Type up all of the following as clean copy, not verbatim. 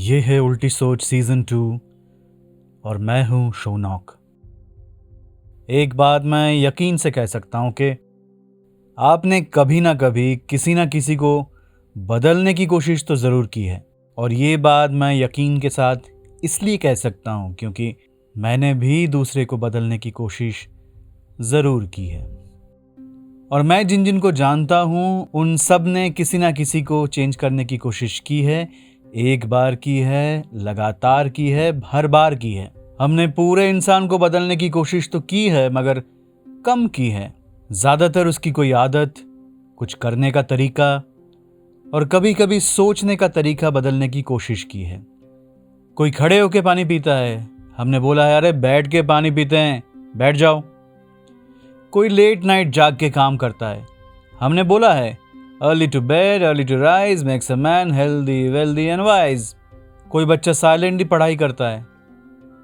ये है उल्टी सोच सीजन 2 और मैं हूं शौनक। एक बात मैं यकीन से कह सकता हूं कि आपने कभी ना कभी किसी ना किसी को बदलने की कोशिश तो ज़रूर की है। और ये बात मैं यकीन के साथ इसलिए कह सकता हूं क्योंकि मैंने भी दूसरे को बदलने की कोशिश ज़रूर की है। और मैं जिन जिन को जानता हूं उन सब ने किसी ना किसी को चेंज करने की कोशिश की है। एक बार की है, लगातार की है, हर बार की है। हमने पूरे इंसान को बदलने की कोशिश तो की है मगर कम की है। ज़्यादातर उसकी कोई आदत, कुछ करने का तरीका और कभी कभी सोचने का तरीका बदलने की कोशिश की है। कोई खड़े होके पानी पीता है, हमने बोला है अरे बैठ के पानी पीते हैं, बैठ जाओ। कोई लेट नाइट जाग के काम करता है, हमने बोला है early to bed early to rise makes a man healthy wealthy and wise. कोई बच्चा साइलेंटली पढ़ाई करता है,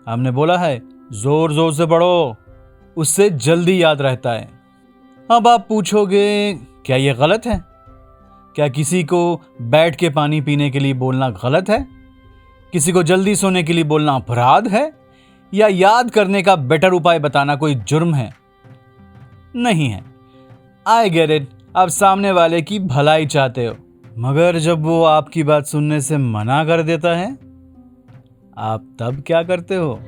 हमने बोला है जोर जोर से पढ़ो, उससे जल्दी याद रहता है। अब आप पूछोगे क्या ये गलत है? क्या किसी को बैठ के पानी पीने के लिए बोलना गलत है? किसी को जल्दी सोने के लिए बोलना अपराध है? या याद करने का बेटर उपाय बताना कोई जुर्म है? नहीं है। आई गेट इट, आप सामने वाले की भलाई चाहते हो, मगर जब वो आपकी बात सुनने से मना कर देता है, आप तब क्या करते हो?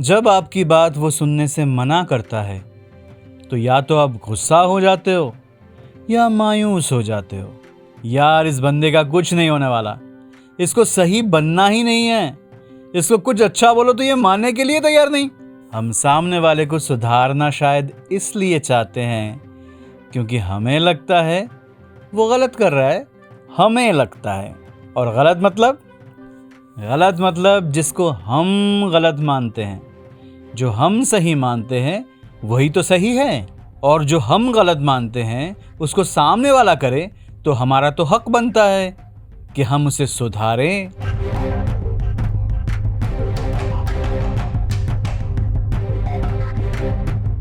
जब आपकी बात वो सुनने से मना करता है तो या तो आप गुस्सा हो जाते हो या मायूस हो जाते हो। यार इस बंदे का कुछ नहीं होने वाला, इसको सही बनना ही नहीं है, इसको कुछ अच्छा बोलो तो ये मानने के लिए तैयार नहीं। हम सामने वाले को सुधारना शायद इसलिए चाहते हैं क्योंकि हमें लगता है वो गलत कर रहा है, हमें लगता है। और गलत मतलब जिसको हम गलत मानते हैं, जो हम सही मानते हैं वही तो सही है। और जो हम गलत मानते हैं उसको सामने वाला करे तो हमारा तो हक बनता है कि हम उसे सुधारें।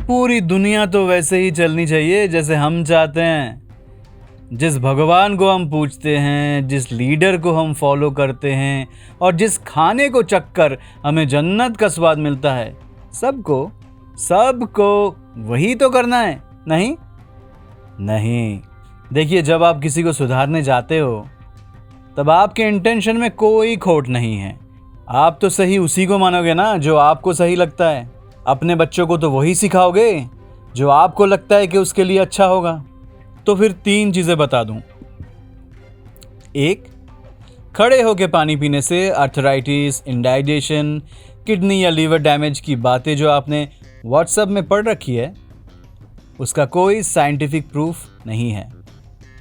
पूरी दुनिया तो वैसे ही चलनी चाहिए जैसे हम चाहते हैं। जिस भगवान को हम पूजते हैं, जिस लीडर को हम फॉलो करते हैं और जिस खाने को चखकर हमें जन्नत का स्वाद मिलता है, सबको वही तो करना है। नहीं। देखिए, जब आप किसी को सुधारने जाते हो तब आपके इंटेंशन में कोई खोट नहीं है। आप तो सही उसी को मानोगे ना जो आपको सही लगता है। अपने बच्चों को तो वही सिखाओगे जो आपको लगता है कि उसके लिए अच्छा होगा। तो फिर 3 चीज़ें बता दूं। 1, खड़े होकर पानी पीने से आर्थराइटिस, इंडाइजेशन, किडनी या लीवर डैमेज की बातें जो आपने व्हाट्सएप में पढ़ रखी है, उसका कोई साइंटिफिक प्रूफ नहीं है।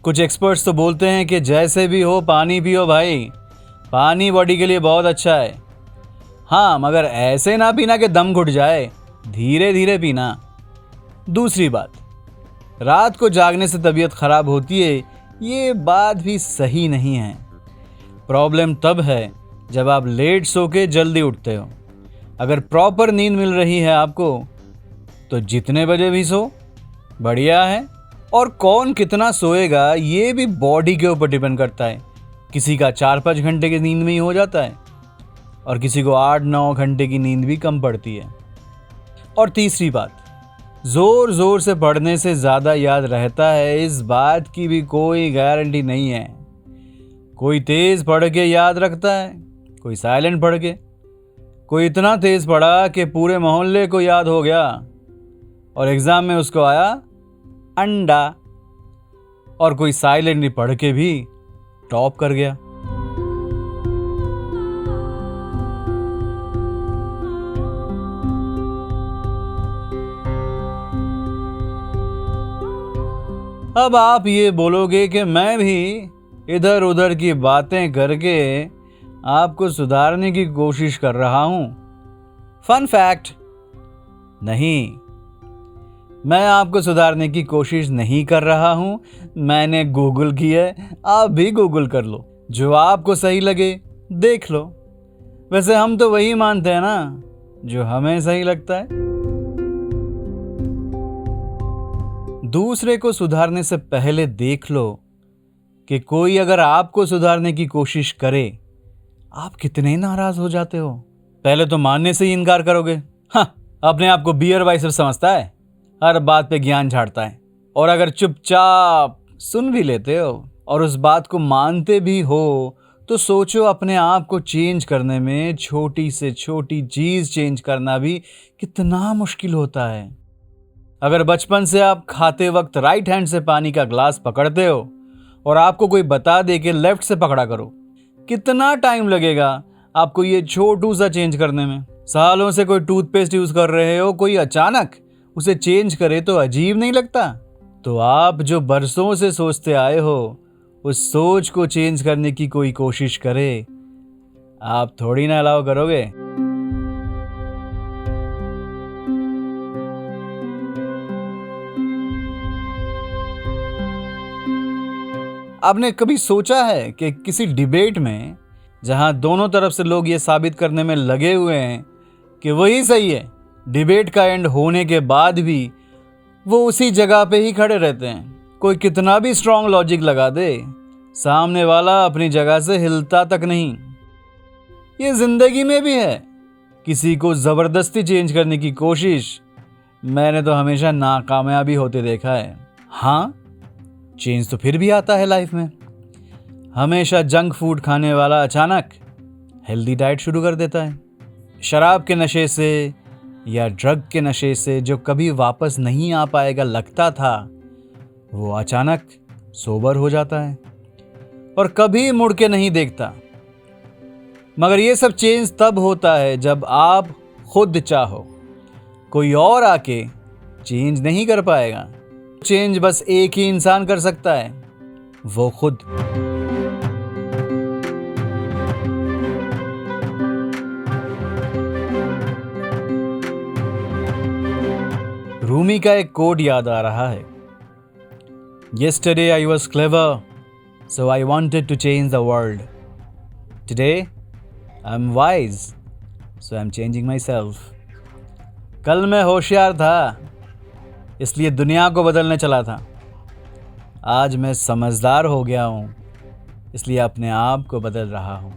कुछ एक्सपर्ट्स तो बोलते हैं कि जैसे भी हो पानी पियो भाई, पानी बॉडी के लिए बहुत अच्छा है। हाँ, मगर ऐसे ना पीना कि दम घुट जाए, धीरे धीरे पीना। दूसरी बात, रात को जागने से तबीयत खराब होती है, ये बात भी सही नहीं है। प्रॉब्लम तब है जब आप लेट सो के जल्दी उठते हो। अगर प्रॉपर नींद मिल रही है आपको तो जितने बजे भी सो बढ़िया है। और कौन कितना सोएगा ये भी बॉडी के ऊपर डिपेंड करता है। किसी का 4-5 घंटे की नींद में ही हो जाता है और किसी को 8-9 घंटे की नींद भी कम पड़ती है। और तीसरी बात, जोर जोर से पढ़ने से ज़्यादा याद रहता है, इस बात की भी कोई गारंटी नहीं है। कोई तेज़ पढ़ के याद रखता है, कोई साइलेंट पढ़ के। कोई इतना तेज़ पढ़ा कि पूरे मोहल्ले को याद हो गया और एग्ज़ाम में उसको आया अंडा। और कोई साइलेंटली पढ़ के भी टॉप कर गया। अब आप ये बोलोगे कि मैं भी इधर उधर की बातें करके आपको सुधारने की कोशिश कर रहा हूं। फन फैक्ट, नहीं, मैं आपको सुधारने की कोशिश नहीं कर रहा हूं। मैंने गूगल की है, आप भी गूगल कर लो, जो आपको सही लगे देख लो। वैसे हम तो वही मानते हैं ना जो हमें सही लगता है। दूसरे को सुधारने से पहले देख लो कि कोई अगर आपको सुधारने की कोशिश करे, आप कितने नाराज हो जाते हो। पहले तो मानने से ही इनकार करोगे। हाँ, अपने आप को बियर वाइसर समझता है, हर बात पे ज्ञान झाड़ता है। और अगर चुपचाप सुन भी लेते हो और उस बात को मानते भी हो, तो सोचो अपने आप को चेंज करने में छोटी से छोटी चीज चेंज करना भी कितना मुश्किल होता है। अगर बचपन से आप खाते वक्त राइट हैंड से पानी का ग्लास पकड़ते हो और आपको कोई बता दे कि लेफ्ट से पकड़ा करो, कितना टाइम लगेगा आपको ये छोटू सा चेंज करने में। सालों से कोई टूथपेस्ट यूज कर रहे हो, कोई अचानक उसे चेंज करे तो अजीब नहीं लगता? तो आप जो बरसों से सोचते आए हो, उस सोच को चेंज करने की कोई कोशिश करे, आप थोड़ी ना अलाउ करोगे। आपने कभी सोचा है कि किसी डिबेट में जहां दोनों तरफ से लोग ये साबित करने में लगे हुए हैं कि वही सही है, डिबेट का एंड होने के बाद भी वो उसी जगह पे ही खड़े रहते हैं। कोई कितना भी स्ट्रॉन्ग लॉजिक लगा दे, सामने वाला अपनी जगह से हिलता तक नहीं। ये जिंदगी में भी है। किसी को जबरदस्ती चेंज करने की कोशिश मैंने तो हमेशा नाकामयाबी होते देखा है। हाँ, चेंज तो फिर भी आता है लाइफ में। हमेशा जंक फूड खाने वाला अचानक हेल्दी डाइट शुरू कर देता है। शराब के नशे से या ड्रग के नशे से जो कभी वापस नहीं आ पाएगा लगता था, वो अचानक सोबर हो जाता है और कभी मुड़ के नहीं देखता। मगर ये सब चेंज तब होता है जब आप खुद चाहो। कोई और आके चेंज नहीं कर पाएगा। चेंज बस एक ही इंसान कर सकता है, वो खुद। रूमी का एक कोट याद आ रहा है। Yesterday I was clever, so I wanted to change the world. Today I'm wise, so I'm changing myself. कल मैं होशियार था, इसलिए दुनिया को बदलने चला था। आज मैं समझदार हो गया हूँ, इसलिए अपने आप को बदल रहा हूँ।